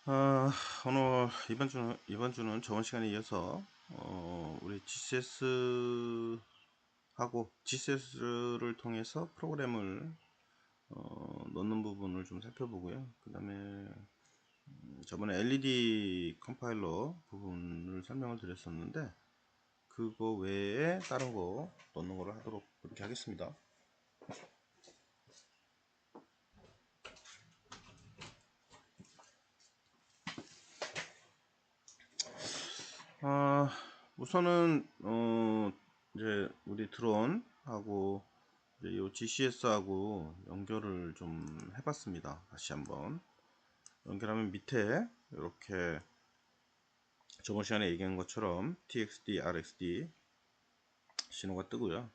아, 오늘 이번 주는 저번 시간에 이어서 우리 GCS를 통해서 프로그램을 넣는 부분을 좀 살펴보고요. 그 다음에 저번에 LED 컴파일러 부분을 설명을 드렸었는데 그거 외에 다른 거 넣는 거를 하도록 그렇게 하겠습니다. 아, 우선은 이제 우리 드론하고 이제 요 GCS하고 연결을 좀 해봤습니다. 다시 한번 연결하면 밑에 이렇게 저번 시간에 얘기한 것처럼 TXD, RXD 신호가 뜨고요.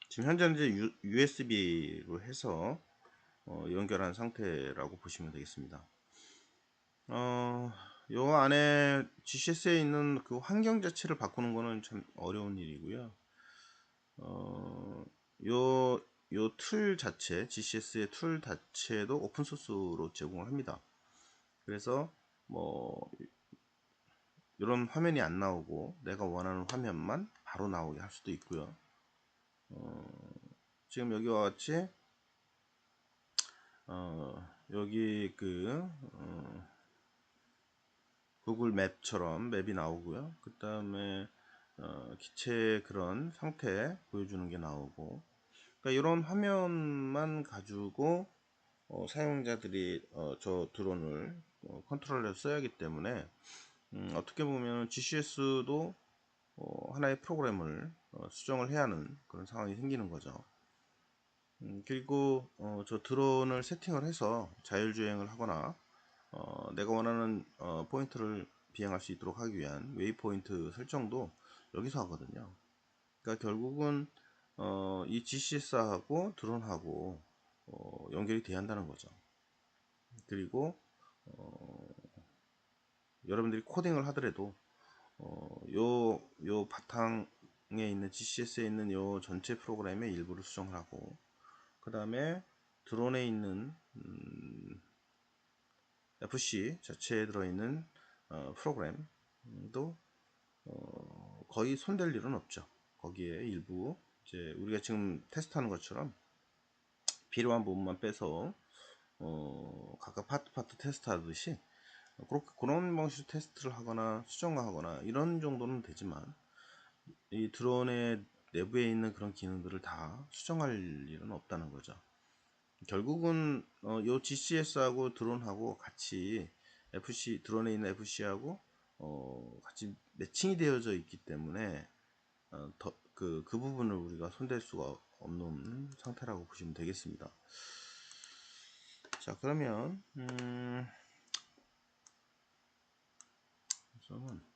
지금 현재는 이제 USB로 해서 연결한 상태라고 보시면 되겠습니다. 요 안에 GCS에 있는 그 환경 자체를 바꾸는 거는 참 어려운 일이고요. 요 툴 자체, GCS의 툴 자체도 오픈소스로 제공을 합니다. 그래서 뭐 이런 화면이 안 나오고 내가 원하는 화면만 바로 나오게 할 수도 있고요. 지금 여기와 같이 여기 구글 맵처럼 맵이 나오고요. 그 다음에 기체 그런 상태 보여주는 게 나오고, 그러니까 이런 화면만 가지고 사용자들이 저 드론을 컨트롤해서 써야 하기 때문에 어떻게 보면 GCS도 하나의 프로그램을 수정을 해야 하는 그런 상황이 생기는 거죠. 그리고 저 드론을 세팅을 해서 자율주행을 하거나 내가 원하는 포인트를 비행할 수 있도록 하기 위한 웨이포인트 설정도 여기서 하거든요. 그러니까 결국은 이 GCS하고 드론하고 연결이 돼야 한다는 거죠. 그리고 여러분들이 코딩을 하더라도 요 바탕에 있는 GCS에 있는 요 전체 프로그램의 일부를 수정을 하고, 그 다음에 드론에 있는 FC 자체에 들어있는 프로그램도 거의 손댈 일은 없죠. 거기에 일부 이제 우리가 지금 테스트하는 것처럼 필요한 부분만 빼서 각각 파트 테스트 하듯이 그런 방식으로 테스트를 하거나 수정하거나 이런 정도는 되지만, 이 드론의 내부에 있는 그런 기능들을 다 수정할 일은 없다는 거죠. 결국은 요 GCS하고 드론하고 같이 드론에 있는 FC하고 같이 매칭이 되어져 있기 때문에 그 부분을 우리가 손댈 수가 없는 상태라고 보시면 되겠습니다. 자, 그러면 우선은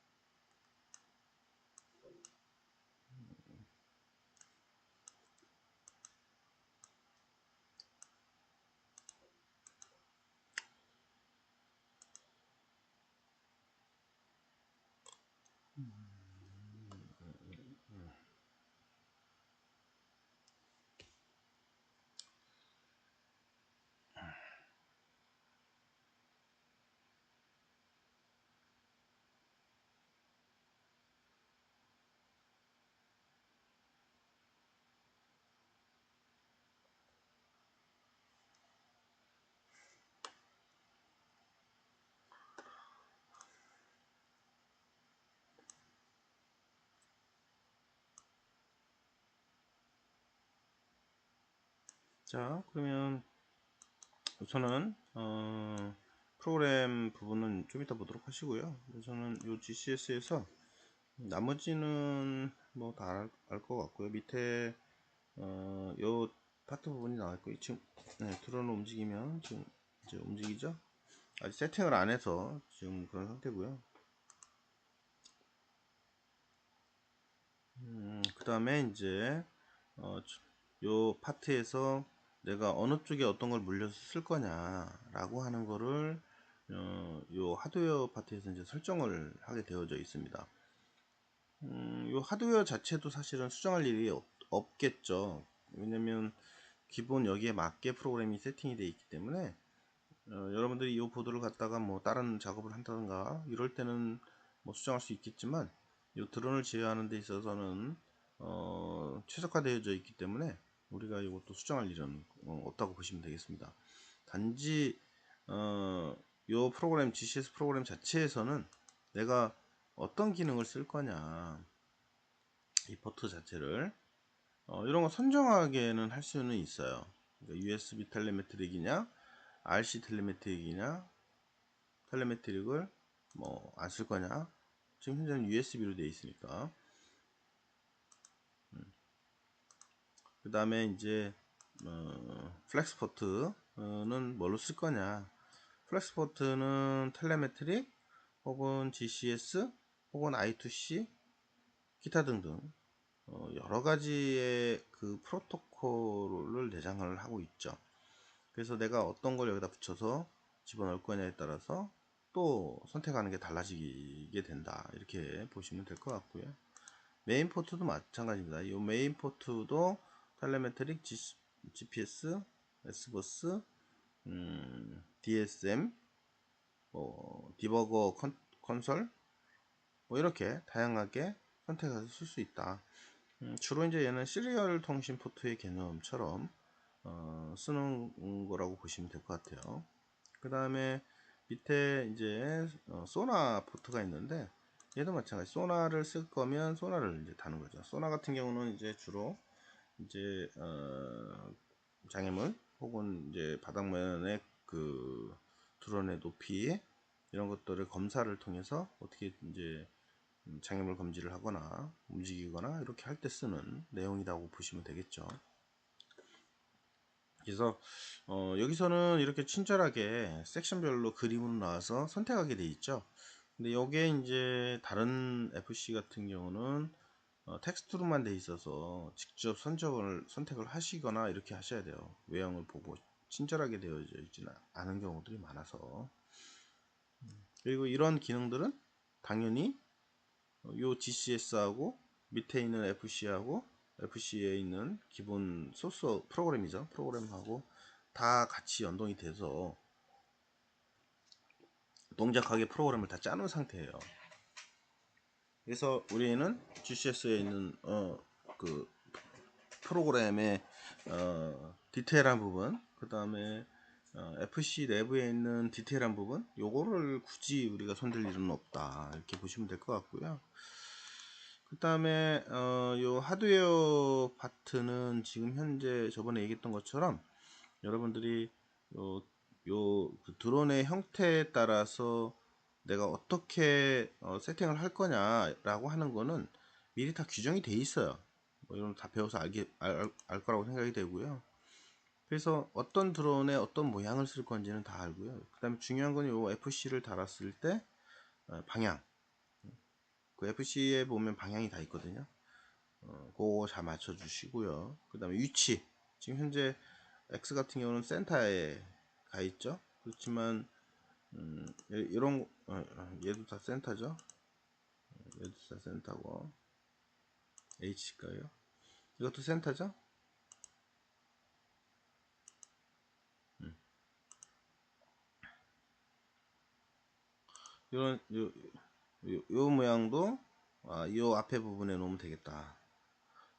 자, 그러면 우선은 프로그램 부분은 좀 이따 보도록 하시고요. 우선은 요 GCS에서 나머지는 뭐 다 알 것 같고요. 밑에 요 파트 부분이 나와 있고, 지금 드론을 움직이면 지금 이제 움직이죠. 아직 세팅을 안 해서 지금 그런 상태고요. 그 다음에 이제 요 파트에서 내가 어느 쪽에 어떤 걸 물려서 쓸 거냐라고 하는 거를 요 하드웨어 파트에서 이제 설정을 하게 되어져 있습니다. 요 하드웨어 자체도 사실은 수정할 일이 없겠죠. 왜냐면 기본 여기에 맞게 프로그램이 세팅이 되어 있기 때문에 여러분들이 이 보드를 갖다가 뭐 다른 작업을 한다든가 이럴 때는 뭐 수정할 수 있겠지만 이 드론을 제어하는 데 있어서는 최적화되어져 있기 때문에 우리가 이것도 수정할 일은 없다고 보시면 되겠습니다. 단지 이 프로그램 GCS 프로그램 자체에서는 내가 어떤 기능을 쓸 거냐, 이 포트 자체를 이런 거 선정하게는 할 수는 있어요. 그러니까 USB 텔레메트릭이냐 RC 텔레메트릭이냐 텔레메트릭을 뭐 안 쓸 거냐. 지금 현재는 USB로 되어 있으니까. 그 다음에 이제 플렉스포트는 뭘로 쓸 거냐. 플렉스포트는 텔레메트릭 혹은 GCS 혹은 I2C 기타 등등 여러 가지의 그 프로토콜을 내장을 하고 있죠. 그래서 내가 어떤 걸 여기다 붙여서 집어넣을 거냐에 따라서 또 선택하는 게 달라지게 된다. 이렇게 보시면 될 것 같고요. 메인 포트도 마찬가지입니다. 이 메인 포트도 텔레메트릭, GPS, S버스, DSM, 디버거 컨솔 뭐 이렇게 다양하게 선택해서 쓸 수 있다. 주로 이제 얘는 시리얼 통신 포트의 개념처럼 쓰는 거라고 보시면 될 것 같아요. 그 다음에 밑에 이제 소나 포트가 있는데 얘도 마찬가지. 소나를 쓸 거면 소나를 이제 다는 거죠. 소나 같은 경우는 이제 주로 이제 장애물 혹은 이제 바닥면의 그 드론의 높이 이런 것들을 검사를 통해서 어떻게 이제 장애물 검지를 하거나 움직이거나 이렇게 할 때 쓰는 내용이라고 보시면 되겠죠. 그래서 여기서는 이렇게 친절하게 섹션별로 그림으로 나와서 선택하게 돼 있죠. 근데 이게 이제 다른 FC 같은 경우는 텍스트로만 돼 있어서 직접 선택을 하시거나 이렇게 하셔야 돼요. 외형을 보고 친절하게 되어져 있지는 않은 경우들이 많아서. 그리고 이런 기능들은 당연히 요 GCS하고 밑에 있는 FC하고 FC에 있는 기본 소스 프로그램이죠. 프로그램하고 다 같이 연동이 돼서 동작하게 프로그램을 다 짜놓은 상태예요. 그래서 우리는 GCS에 있는 그 프로그램의 디테일한 부분, 그 다음에 FC 내부에 있는 디테일한 부분, 요거를 굳이 우리가 손댈 일은 없다 이렇게 보시면 될 것 같고요. 그 다음에 요 하드웨어 파트는 지금 현재 저번에 얘기했던 것처럼 여러분들이 그 드론의 형태에 따라서 내가 어떻게 세팅을 할 거냐라고 하는 거는 미리 다 규정이 돼 있어요. 뭐 이런 다 배워서 알 거라고 생각이 되고요. 그래서 어떤 드론에 어떤 모양을 쓸 건지는 다 알고요. 그 다음에 중요한 건 요 FC를 달았을 때 방향. 그 FC에 보면 방향이 다 있거든요. 그거 잘 맞춰 주시고요. 그 다음에 위치. 지금 현재 X 같은 경우는 센터에 가 있죠. 그렇지만 이런 얘도 다 센터죠. 얘도 다 센터고 H가요. 이것도 센터죠. 이런 요 모양도 요 앞에 부분에 놓으면 되겠다.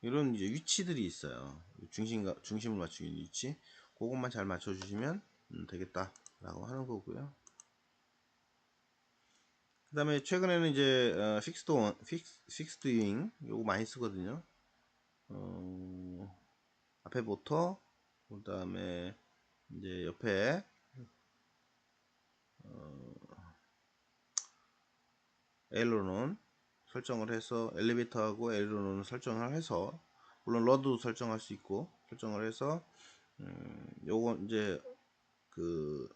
이런 이제 위치들이 있어요. 중심을 맞추기 위치. 그것만 잘 맞춰주시면 되겠다. 라고 하는 거고요. 그 다음에 최근에는 이제 픽스드 윙 요거 많이 쓰거든요. 앞에 모터, 그 다음에 이제 옆에 에일로론 설정을 해서 엘리베이터하고 에일로론 설정을 해서 물론 러드도 설정할 수 있고 설정을 해서 요거 이제 그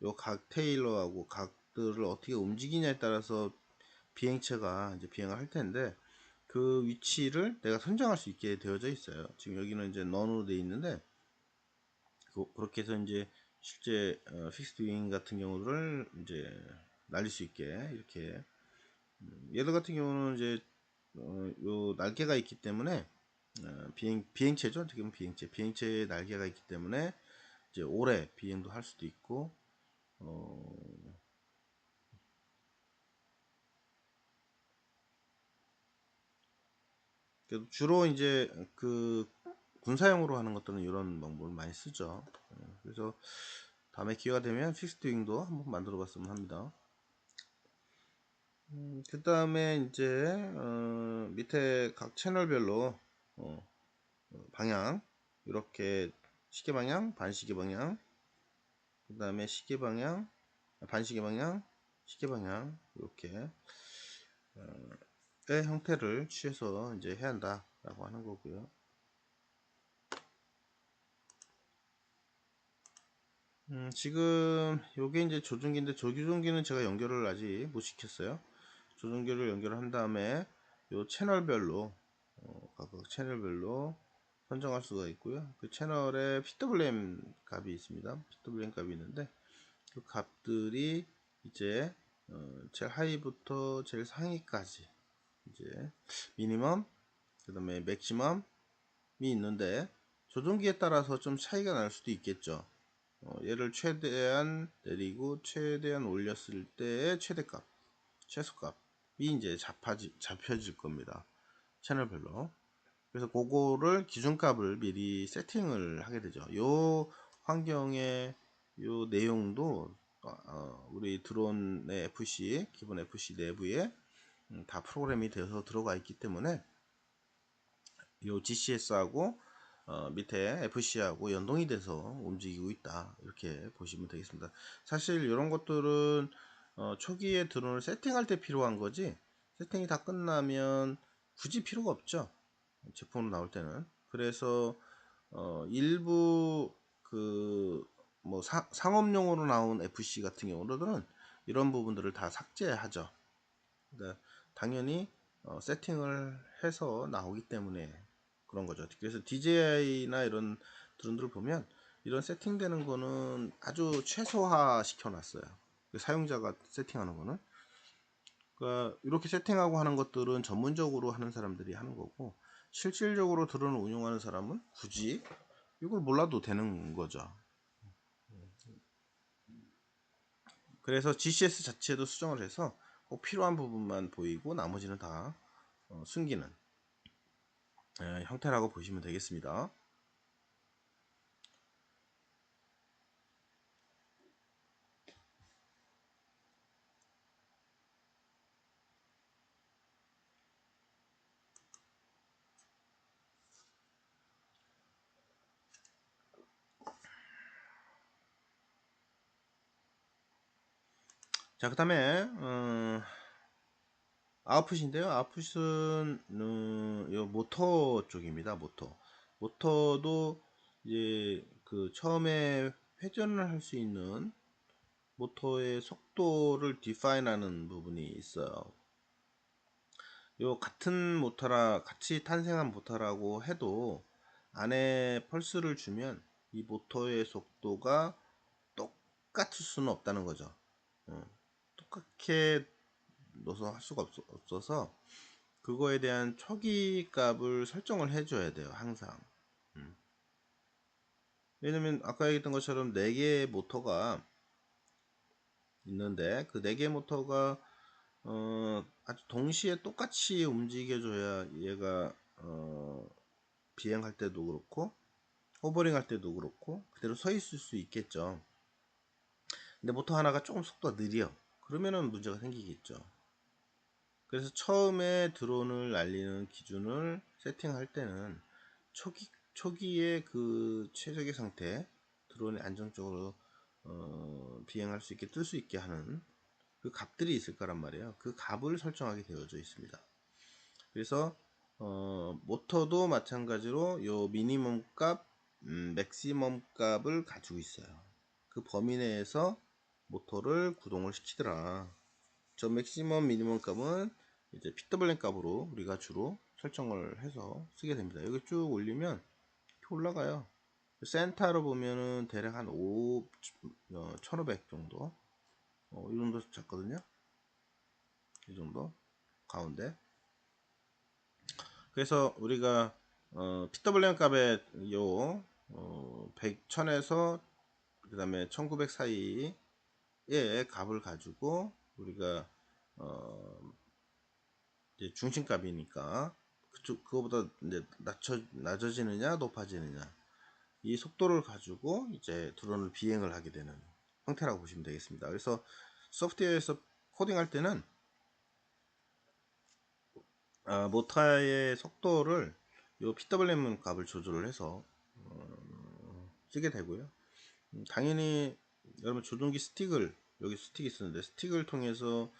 요 각 테일러하고 각들을 어떻게 움직이냐에 따라서 비행체가 이제 비행을 할 텐데 그 위치를 내가 선정할 수 있게 되어져 있어요. 지금 여기는 이제 넌으로 되어 있는데 그렇게 해서 이제 실제 픽스드 윙 같은 경우를 이제 날릴 수 있게 이렇게 얘들 같은 경우는 이제 요 날개가 있기 때문에 비행체죠. 지금 비행체에 날개가 있기 때문에 이제 오래 비행도 할 수도 있고, 어, 그래도 주로 이제 그 군사용으로 하는 것들은 이런 방법을 많이 쓰죠. 그래서 다음에 기회가 되면 픽스드 윙도 한번 만들어 봤으면 합니다. 그 다음에 이제 밑에 각 채널별로 방향, 이렇게 시계 방향, 반시계 방향, 그 다음에 시계 방향, 반시계 방향, 시계 방향, 이렇게 의 형태를 취해서 이제 해야 한다라고 하는 거고요. 지금 요게 이제 조종기인데, 조종기는 제가 연결을 아직 못 시켰어요. 조종기를 연결한 다음에 요 채널별로 각각 채널별로 선정할 수가 있고요. 그 채널에 PWM 값이 있습니다. PWM 값이 있는데 그 값들이 이제 제일 하이부터 제일 상위까지 이제 미니멈, 그 다음에 맥시멈이 있는데 조종기에 따라서 좀 차이가 날 수도 있겠죠. 얘를 최대한 내리고 최대한 올렸을 때의 최대값, 최소값이 이제 잡혀질 겁니다. 채널별로. 그래서 그거를 기준값을 미리 세팅을 하게 되죠. 요 환경의 요 내용도 우리 드론의 FC, 기본 FC 내부에 다 프로그램이 되어서 들어가 있기 때문에 요 GCS하고 밑에 FC하고 연동이 돼서 움직이고 있다, 이렇게 보시면 되겠습니다. 사실 이런 것들은 초기에 드론을 세팅할 때 필요한 거지, 세팅이 다 끝나면 굳이 필요가 없죠, 제품으로 나올 때는. 그래서 일부 그 뭐 상업용으로 나온 FC 같은 경우는 이런 부분들을 다 삭제하죠. 그러니까 당연히 세팅을 해서 나오기 때문에 그런 거죠. 그래서 DJI나 이런 드론들을 보면 이런 세팅되는 거는 아주 최소화 시켜놨어요. 사용자가 세팅하는 거는. 그러니까 이렇게 세팅하고 하는 것들은 전문적으로 하는 사람들이 하는 거고, 실질적으로 드론을 운용하는 사람은 굳이 이걸 몰라도 되는 거죠. 그래서 GCS 자체도 수정을 해서 꼭 필요한 부분만 보이고 나머지는 다 숨기는 형태라고 보시면 되겠습니다. 자, 그 다음에 아웃풋인데요. 아웃풋은 요 모터 쪽입니다. 모터도 이제 그 처음에 회전을 할 수 있는 모터의 속도를 디파인하는 부분이 있어요. 요 같은 모터라 같이 탄생한 모터라고 해도 안에 펄스를 주면 이 모터의 속도가 똑같을 수는 없다는 거죠. 똑같게 넣어서 할 수가 없어서 그거에 대한 초기 값을 설정을 해줘야 돼요, 항상. 왜냐면 아까 얘기했던 것처럼 4개의 모터가 있는데 그 4개의 모터가 아주 동시에 똑같이 움직여줘야 얘가 비행할 때도 그렇고 호버링 할 때도 그렇고 그대로 서 있을 수 있겠죠. 근데 모터 하나가 조금 속도가 느려, 그러면은 문제가 생기겠죠. 그래서 처음에 드론을 날리는 기준을 세팅할 때는 초기에 그 최적의 상태, 드론이 안정적으로 비행할 수 있게 뜰 수 있게 하는 그 값들이 있을 거란 말이에요. 그 값을 설정하게 되어져 있습니다. 그래서 모터도 마찬가지로 요 미니멈 값, 맥시멈 값을 가지고 있어요. 그 범위 내에서 모터를 구동을 시키더라. 저 맥시멈 미니멈 값은 이제 PWM 값으로 우리가 주로 설정을 해서 쓰게 됩니다. 여기 쭉 올리면 이렇게 올라가요. 센터로 보면은 대략 한 1500 정도, 이 정도 잡거든요. 이 정도 가운데. 그래서 우리가 PWM 값의 요 100, 1000에서 그 다음에 1900 사이의 값을 가지고 우리가 이제 중심값이니까 그거보다 이제 낮아지느냐 높아지느냐 이 속도를 가지고 이제 드론을 비행을 하게 되는 형태라고 보시면 되겠습니다. 그래서 소프트웨어에서 코딩할 때는 모터의 속도를 요 PWM 값을 조절을 해서 쓰게 되고요. 당연히 여러분 조종기 스틱을 여기 스틱이 있었는데 스틱을 통해서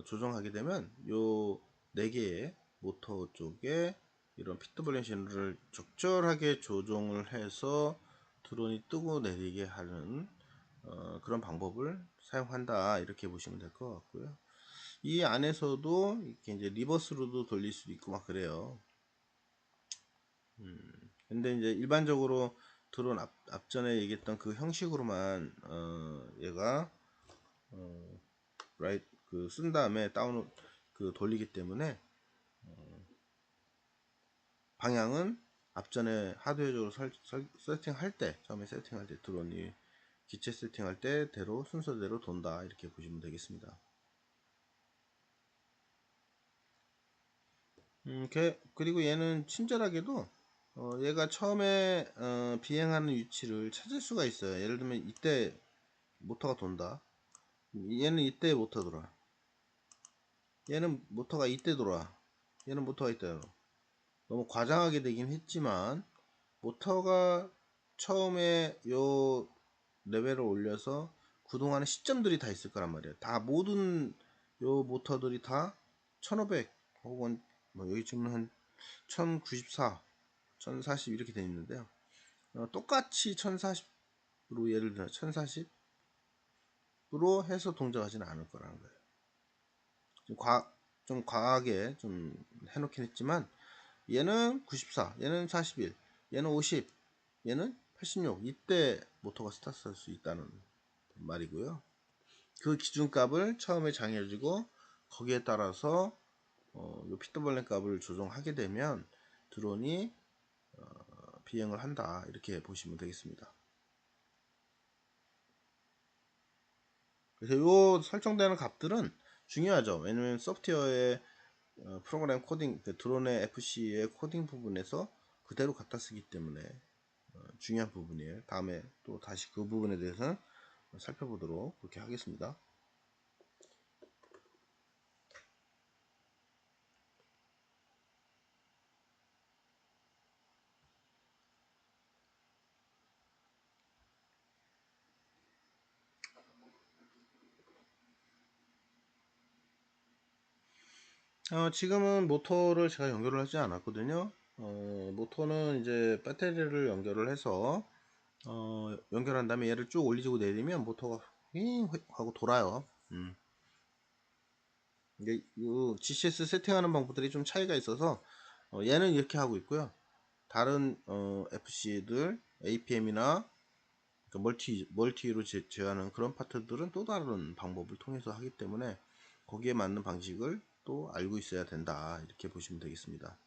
조정하게 되면 요 4개의 모터 쪽에 이런 PWM 신호를 적절하게 조정을 해서 드론이 뜨고 내리게 하는 그런 방법을 사용한다 이렇게 보시면 될 것 같고요. 이 안에서도 이렇게 이제 리버스로도 돌릴 수도 있고 막 그래요. 근데 이제 일반적으로 드론 앞전에 얘기했던 그 형식으로만 얘가 라이트 쓴 다음에 다운 돌리기 때문에 방향은 앞전에 하드웨어적으로 세팅할 때 처음에 세팅할 때 드론이 기체 세팅할 때 대로 순서대로 돈다 이렇게 보시면 되겠습니다. 그리고 얘는 친절하게도 얘가 처음에 비행하는 위치를 찾을 수가 있어요. 예를 들면 이때 모터가 돈다. 얘는 이때 모터 돌아. 얘는 모터가 이때 돌아. 얘는 모터가 이때 돌아. 너무 과장하게 되긴 했지만 모터가 처음에 요 레벨을 올려서 구동하는 시점들이 다 있을 거란 말이에요. 다 모든 요 모터들이 다 1500 혹은 뭐 여기 지금 한 1094, 1040 이렇게 되어 있는데요. 똑같이 1040으로 예를 들어 1040으로 해서 동작하지는 않을 거라는 거예요. 좀 과하게 좀 해놓긴 했지만 얘는 94, 얘는 41, 얘는 50, 얘는 86 이때 모터가 스타트 할 수 있다는 말이고요. 그 기준값을 처음에 정해주고 거기에 따라서 요 PWM 값을 조정하게 되면 드론이 비행을 한다 이렇게 보시면 되겠습니다. 그래서 요 설정되는 값들은 중요하죠. 왜냐면 소프트웨어의 프로그램 코딩, 드론의 FC의 코딩 부분에서 그대로 갖다 쓰기 때문에 중요한 부분이에요. 다음에 또 다시 그 부분에 대해서 살펴보도록 그렇게 하겠습니다. 지금은 모터를 제가 연결을 하지 않았거든요. 모터는 이제 배터리를 연결을 해서 연결한 다음에 얘를 쭉 올리고 내리면 모터가 윙 하고 돌아요. 이게 이 GCS 세팅하는 방법들이 좀 차이가 있어서 얘는 이렇게 하고 있고요. 다른 FC들 APM이나 멀티로 제어하는 그런 파트들은 또 다른 방법을 통해서 하기 때문에 거기에 맞는 방식을 또 알고 있어야 된다 이렇게 보시면 되겠습니다.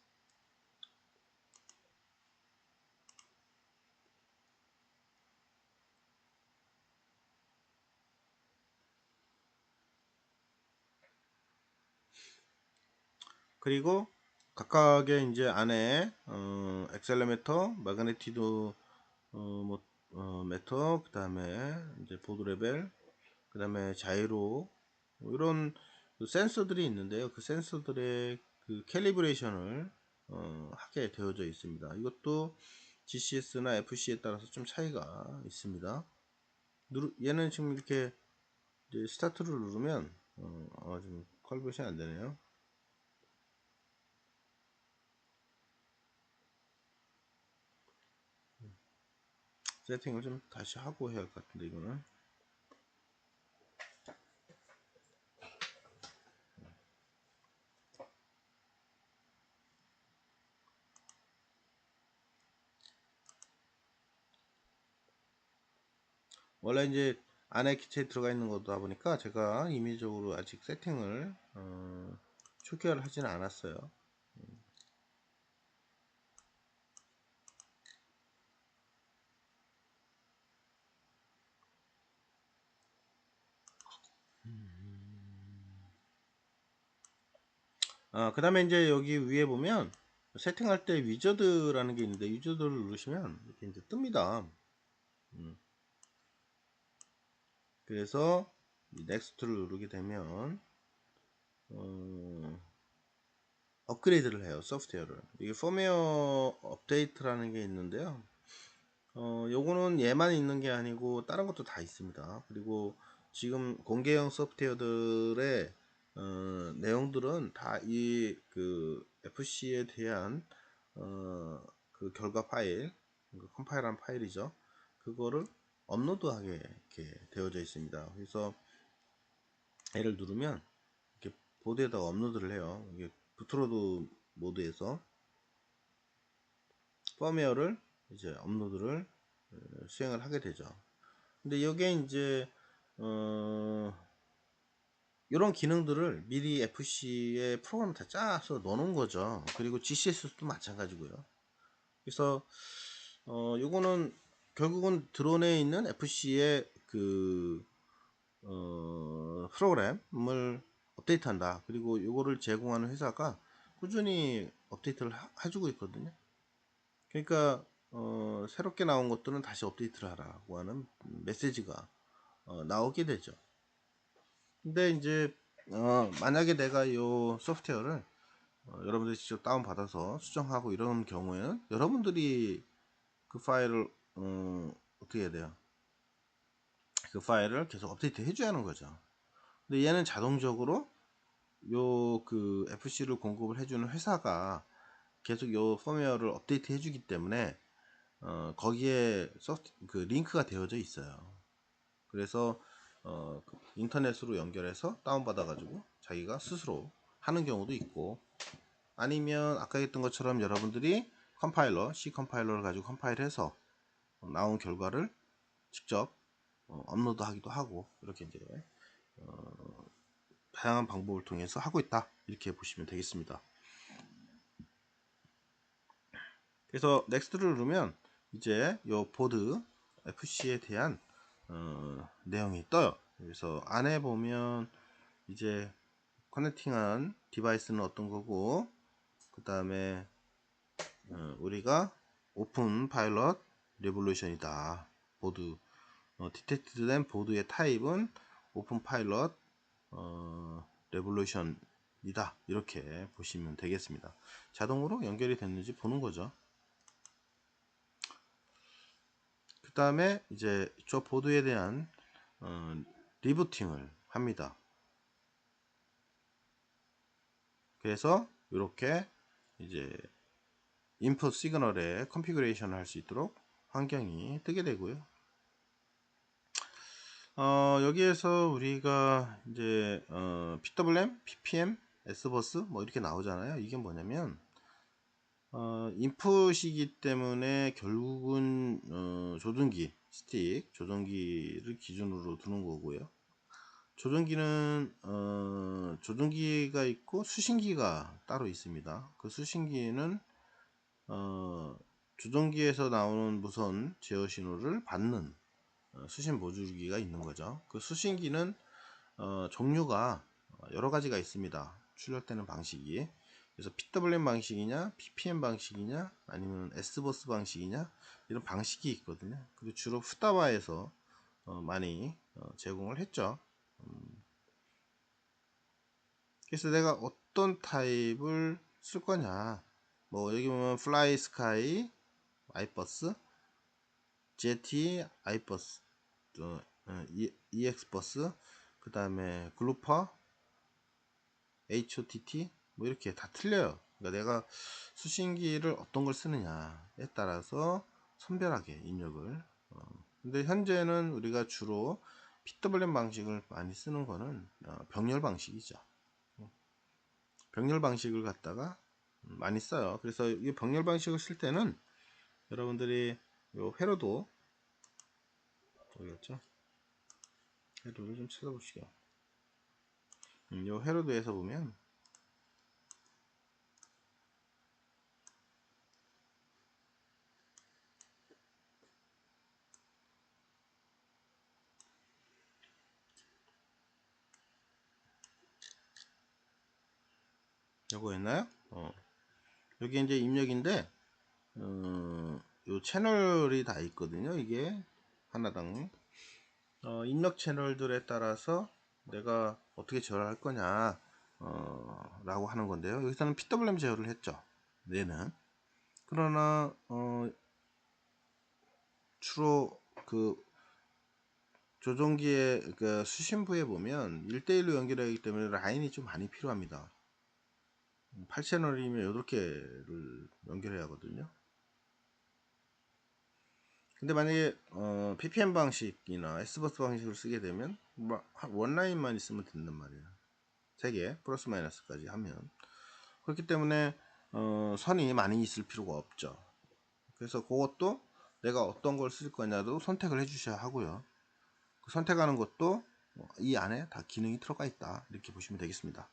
그리고 각각의 이제 안에 엑셀러미터, 마그네티드 메터, 그 다음에 이제 보드 레벨, 그 다음에 자이로 뭐 이런 그 센서들이 있는데요. 그 센서들의 그 캘리브레이션을 하게 되어져 있습니다. 이것도 GCS나 FC에 따라서 좀 차이가 있습니다. 얘는 지금 이렇게 이제 스타트를 누르면 좀 컨버션이 안 되네요. 세팅을 좀 다시 하고 해야 할 것 같은데 이거는 원래 이제 안에 기체에 들어가 있는 거다 보니까 제가 임의적으로 아직 세팅을 초기화를 하지는 않았어요. 그 다음에 이제 여기 위에 보면 세팅할 때 위저드라는 게 있는데 위저드를 누르시면 이렇게 이제 뜹니다. 그래서 넥스트를 누르게 되면 업그레이드를 해요. 소프트웨어를. 이게 펌웨어 업데이트라는 게 있는데요. 요거는 얘만 있는 게 아니고 다른 것도 다 있습니다. 그리고 지금 공개형 소프트웨어들의 내용들은 다 이 그 FC에 대한 그 결과 파일, 그 컴파일한 파일이죠. 그거를 업로드하게 이렇게 되어져 있습니다. 그래서 얘를 누르면 이렇게 보드에다가 업로드를 해요. 이게 부트로드 모드에서 펌웨어를 이제 업로드를 수행을 하게 되죠. 근데 여기에 이제 이런 기능들을 미리 FC에 프로그램 다 짜서 넣어놓은 거죠. 그리고 GCS도 마찬가지고요. 그래서 요거는 결국은 드론에 있는 FC의 그 프로그램을 업데이트한다. 그리고 요거를 제공하는 회사가 꾸준히 업데이트를 해주고 있거든요. 그러니까 새롭게 나온 것들은 다시 업데이트를 하라고 하는 메시지가 나오게 되죠. 근데 이제 만약에 내가 이 소프트웨어를 여러분들이 직접 다운받아서 수정하고 이런 경우에는 여러분들이 그 파일을 어떻게 해야 돼요? 그 파일을 계속 업데이트 해줘야 하는 거죠. 근데 얘는 자동적으로 요 그 FC를 공급을 해주는 회사가 계속 요 펌웨어를 업데이트 해주기 때문에 거기에 그 링크가 되어져 있어요. 그래서 그 인터넷으로 연결해서 다운받아 가지고 자기가 스스로 하는 경우도 있고, 아니면 아까 했던 것처럼 여러분들이 컴파일러 C 컴파일러를 가지고 컴파일해서 나온 결과를 직접 업로드 하기도 하고, 이렇게 이제 다양한 방법을 통해서 하고 있다, 이렇게 보시면 되겠습니다. 그래서 넥스트를 누르면 이제 요 보드 FC에 대한 내용이 떠요. 그래서 안에 보면 이제 커넥팅한 디바이스는 어떤 거고, 그 다음에 우리가 오픈 파일럿 레볼루션이다. 보드 디텍트된 보드의 타입은 오픈 파일럿 레볼루션이다. 이렇게 보시면 되겠습니다. 자동으로 연결이 됐는지 보는 거죠. 그 다음에 이제 저 보드에 대한 리부팅을 합니다. 그래서 이렇게 이제 인풋 시그널에 컨피그레이션을 할 수 있도록 환경이 뜨게 되고요. 여기에서 우리가 이제 PWM, PPM, S버스 뭐 이렇게 나오잖아요. 이게 뭐냐면 인풋이기 때문에 결국은 조종기, 스틱 조종기를 기준으로 두는 거고요. 조종기는 조종기가 있고 수신기가 따로 있습니다. 그 수신기는 조종기에서 나오는 무선 제어 신호를 받는 수신 모듈기가 있는 거죠. 그 수신기는 종류가 여러 가지가 있습니다. 출력되는 방식이. 그래서 PWM 방식이냐, PPM 방식이냐, 아니면 S버스 방식이냐, 이런 방식이 있거든요. 그리고 주로 후다바에서 많이 제공을 했죠. 그래서 내가 어떤 타입을 쓸 거냐, 뭐 여기 보면 플라이 스카이 아이버스, 제티 아이버스, EX버스, 그 다음에 글루퍼, HOTT 뭐 이렇게 다 틀려요. 그러니까 내가 수신기를 어떤 걸 쓰느냐에 따라서 선별하게 입력을. 근데 현재는 우리가 주로 PWM 방식을 많이 쓰는 거는 병렬 방식이죠. 병렬 방식을 갖다가 많이 써요. 그래서 이 병렬 방식을 쓸 때는 여러분들이 요 회로도 어디였죠? 회로를 좀 찾아보시죠. 요 회로도에서 보면 요거였나요? 여기 이제 입력인데 요 채널이 다 있거든요. 이게 하나당 입력 채널들에 따라서 내가 어떻게 제어할 거냐 라고 하는 건데요. 여기서는 PWM 제어를 했죠. 얘는 그러나 주로 그 조종기의 그 수신부에 보면 1대1로 연결하기 때문에 라인이 좀 많이 필요합니다. 8채널이면 8개를 연결해야 하거든요. 근데 만약에 PPM 방식이나 S버스 방식을 쓰게 되면 원라인만 있으면 된단 말이에요. 3개 플러스 마이너스까지 하면 그렇기 때문에 선이 많이 있을 필요가 없죠. 그래서 그것도 내가 어떤 걸 쓸 거냐도 선택을 해 주셔야 하고요. 그 선택하는 것도 이 안에 다 기능이 들어가 있다 이렇게 보시면 되겠습니다.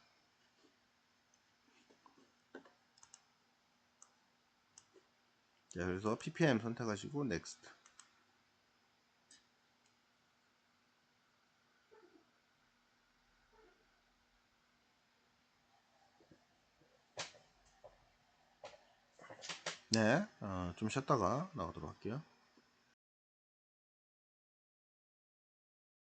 자, 그래서 ppm 선택하시고 next. 네, 좀 쉬었다가 나오도록 할게요.